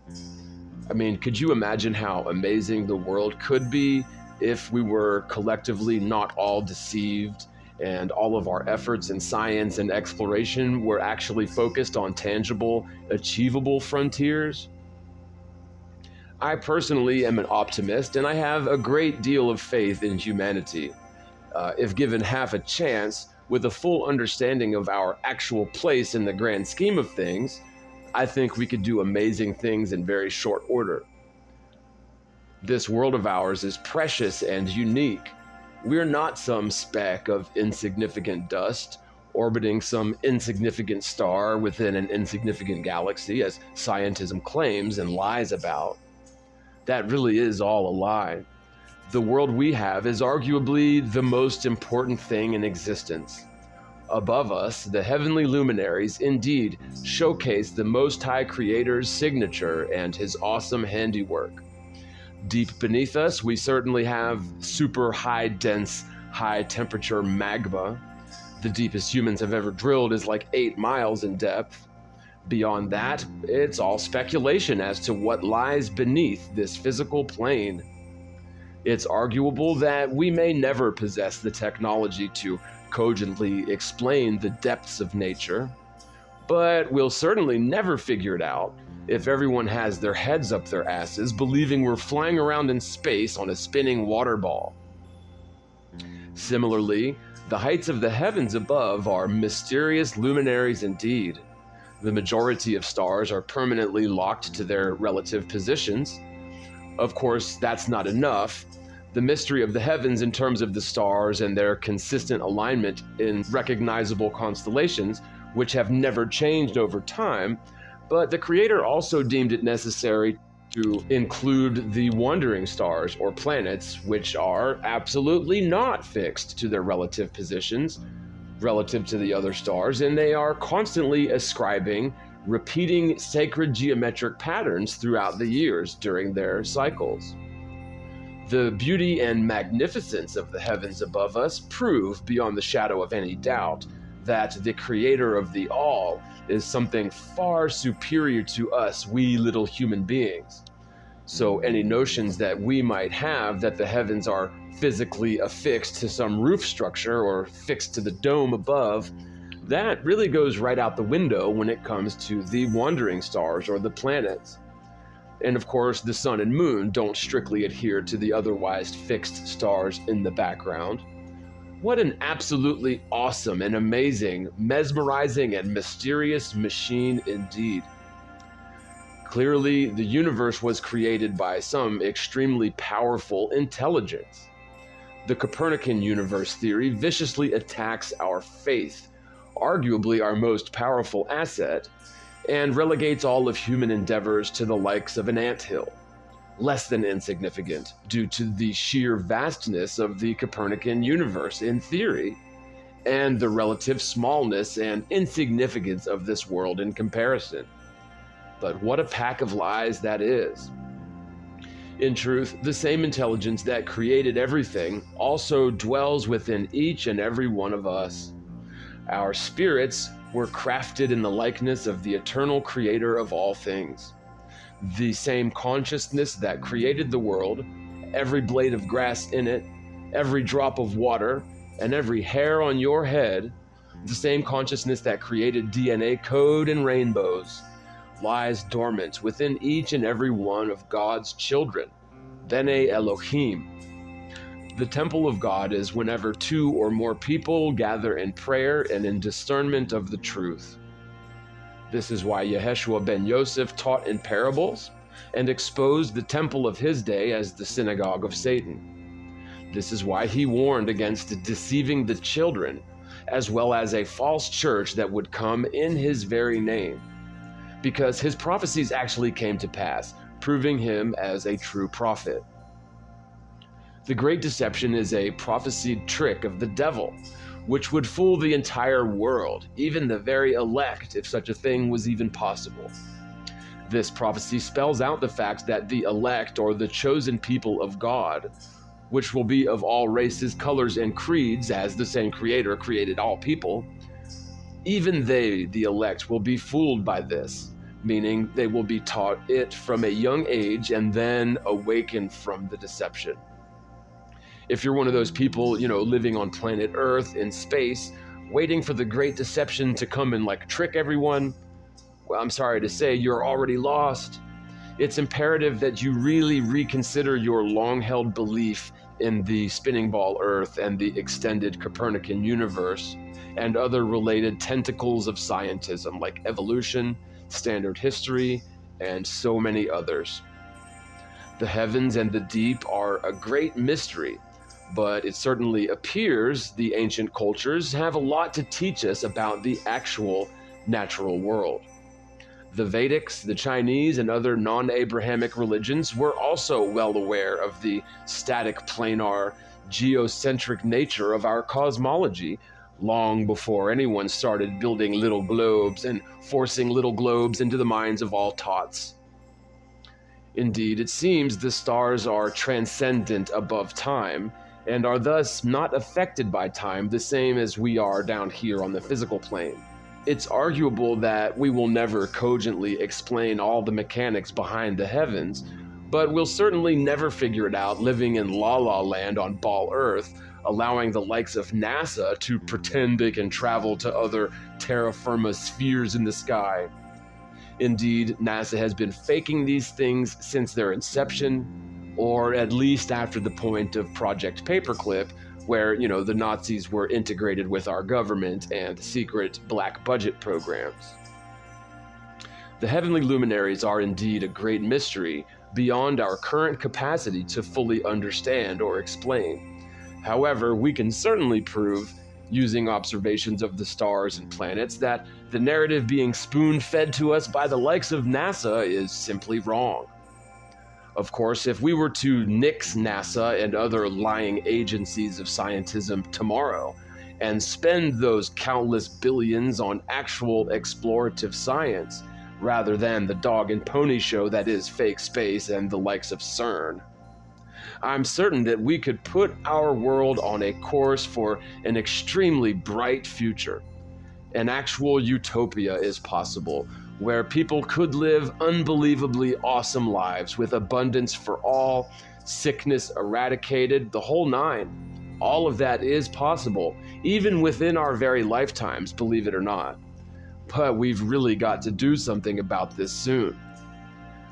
I mean, could you imagine how amazing the world could be if we were collectively not all deceived and all of our efforts in science and exploration were actually focused on tangible, achievable frontiers? I personally am an optimist and I have a great deal of faith in humanity. If given half a chance, with a full understanding of our actual place in the grand scheme of things, I think we could do amazing things in very short order. This world of ours is precious and unique. We're not some speck of insignificant dust orbiting some insignificant star within an insignificant galaxy, as scientism claims and lies about. That really is all a lie. The world we have is arguably the most important thing in existence. Above us, the heavenly luminaries indeed showcase the Most High Creator's signature and his awesome handiwork. Deep beneath us, we certainly have super high-dense, high-temperature magma. The deepest humans have ever drilled is like 8 miles in depth. Beyond that, it's all speculation as to what lies beneath this physical plane. It's arguable that we may never possess the technology to cogently explain the depths of nature, but we'll certainly never figure it out if everyone has their heads up their asses believing we're flying around in space on a spinning water ball. Similarly, the heights of the heavens above are mysterious luminaries indeed. The majority of stars are permanently locked to their relative positions. Of course, that's not enough. The mystery of the heavens in terms of the stars and their consistent alignment in recognizable constellations, which have never changed over time, but the Creator also deemed it necessary to include the wandering stars or planets, which are absolutely not fixed to their relative positions, relative to the other stars, and they are constantly ascribing repeating sacred geometric patterns throughout the years during their cycles. The beauty and magnificence of the heavens above us prove, beyond the shadow of any doubt, that the creator of the all is something far superior to us, we little human beings. So any notions that we might have that the heavens are physically affixed to some roof structure or fixed to the dome above, that really goes right out the window when it comes to the wandering stars or the planets. And of course, the sun and moon don't strictly adhere to the otherwise fixed stars in the background. What an absolutely awesome and amazing, mesmerizing and mysterious machine indeed. Clearly, the universe was created by some extremely powerful intelligence. The Copernican universe theory viciously attacks our faith, arguably our most powerful asset, and relegates all of human endeavors to the likes of an anthill, less than insignificant due to the sheer vastness of the Copernican universe in theory, and the relative smallness and insignificance of this world in comparison. But what a pack of lies that is. In truth, the same intelligence that created everything also dwells within each and every one of us. Our spirits were crafted in the likeness of the eternal creator of all things. The same consciousness that created the world, every blade of grass in it, every drop of water, and every hair on your head, the same consciousness that created DNA code and rainbows, lies dormant within each and every one of God's children, Bene Elohim. The temple of God is whenever two or more people gather in prayer and in discernment of the truth. This is why Yeshua ben Yosef taught in parables and exposed the temple of his day as the synagogue of Satan. This is why he warned against deceiving the children, as well as a false church that would come in his very name, because his prophecies actually came to pass, proving him as a true prophet. The Great Deception is a prophesied trick of the devil, which would fool the entire world, even the very elect, if such a thing was even possible. This prophecy spells out the fact that the elect, or the chosen people of God, which will be of all races, colors, and creeds, as the same Creator created all people, even they, the elect, will be fooled by this, meaning they will be taught it from a young age and then awakened from the deception. If you're one of those people, living on planet Earth in space, waiting for the Great Deception to come and trick everyone, well, I'm sorry to say, you're already lost. It's imperative that you really reconsider your long-held belief in the spinning ball Earth and the extended Copernican universe and other related tentacles of scientism like evolution, standard history, and so many others. The heavens and the deep are a great mystery, but it certainly appears the ancient cultures have a lot to teach us about the actual natural world. The Vedics, the Chinese, and other non-Abrahamic religions were also well aware of the static planar, geocentric nature of our cosmology long before anyone started building little globes and forcing little globes into the minds of all tots. Indeed, it seems the stars are transcendent above time and are thus not affected by time the same as we are down here on the physical plane. It's arguable that we will never cogently explain all the mechanics behind the heavens, but we'll certainly never figure it out living in La La Land on Ball Earth, allowing the likes of NASA to pretend they can travel to other terra firma spheres in the sky. Indeed, NASA has been faking these things since their inception, or at least after the point of Project Paperclip, where, the Nazis were integrated with our government and secret black budget programs. The heavenly luminaries are indeed a great mystery beyond our current capacity to fully understand or explain. However, we can certainly prove, using observations of the stars and planets, that the narrative being spoon-fed to us by the likes of NASA is simply wrong. Of course, if we were to nix NASA and other lying agencies of scientism tomorrow and spend those countless billions on actual explorative science rather than the dog and pony show that is fake space and the likes of CERN. I'm certain that we could put our world on a course for an extremely bright future. An actual utopia is possible, where people could live unbelievably awesome lives with abundance for all, sickness eradicated, the whole nine. All of that is possible, even within our very lifetimes, believe it or not. But we've really got to do something about this soon.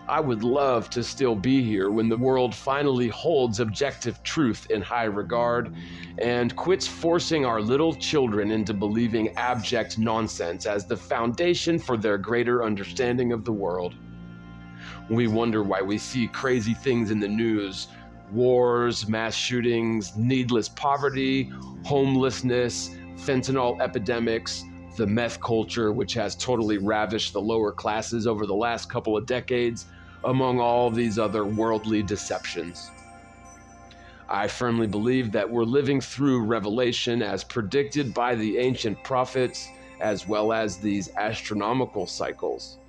I would love to still be here when the world finally holds objective truth in high regard and quits forcing our little children into believing abject nonsense as the foundation for their greater understanding of the world. We wonder why we see crazy things in the news: wars, mass shootings, needless poverty, homelessness, fentanyl epidemics, the meth culture, which has totally ravished the lower classes over the last couple of decades, among all these other worldly deceptions. I firmly believe that we're living through revelation as predicted by the ancient prophets, as well as these astronomical cycles,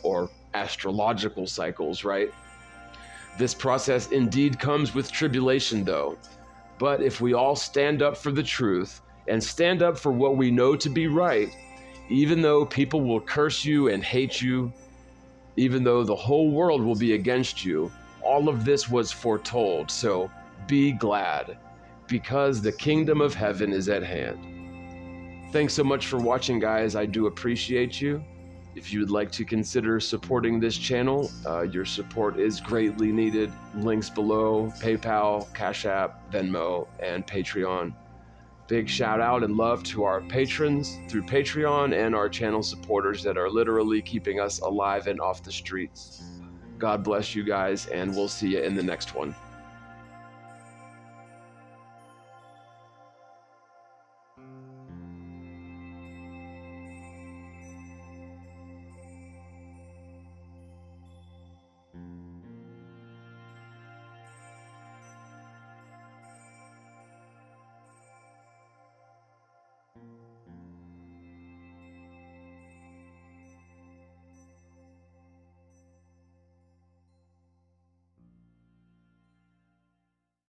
or astrological cycles, right? This process indeed comes with tribulation, though. But if we all stand up for the truth and stand up for what we know to be right, even though people will curse you and hate you, even though the whole world will be against you, all of this was foretold, so be glad, because the kingdom of heaven is at hand. Thanks so much for watching, guys. I do appreciate you. If you would like to consider supporting this channel, your support is greatly needed. Links below: PayPal, Cash App, Venmo, and Patreon. Big shout out and love to our patrons through Patreon and our channel supporters that are literally keeping us alive and off the streets. God bless you guys, and we'll see you in the next one.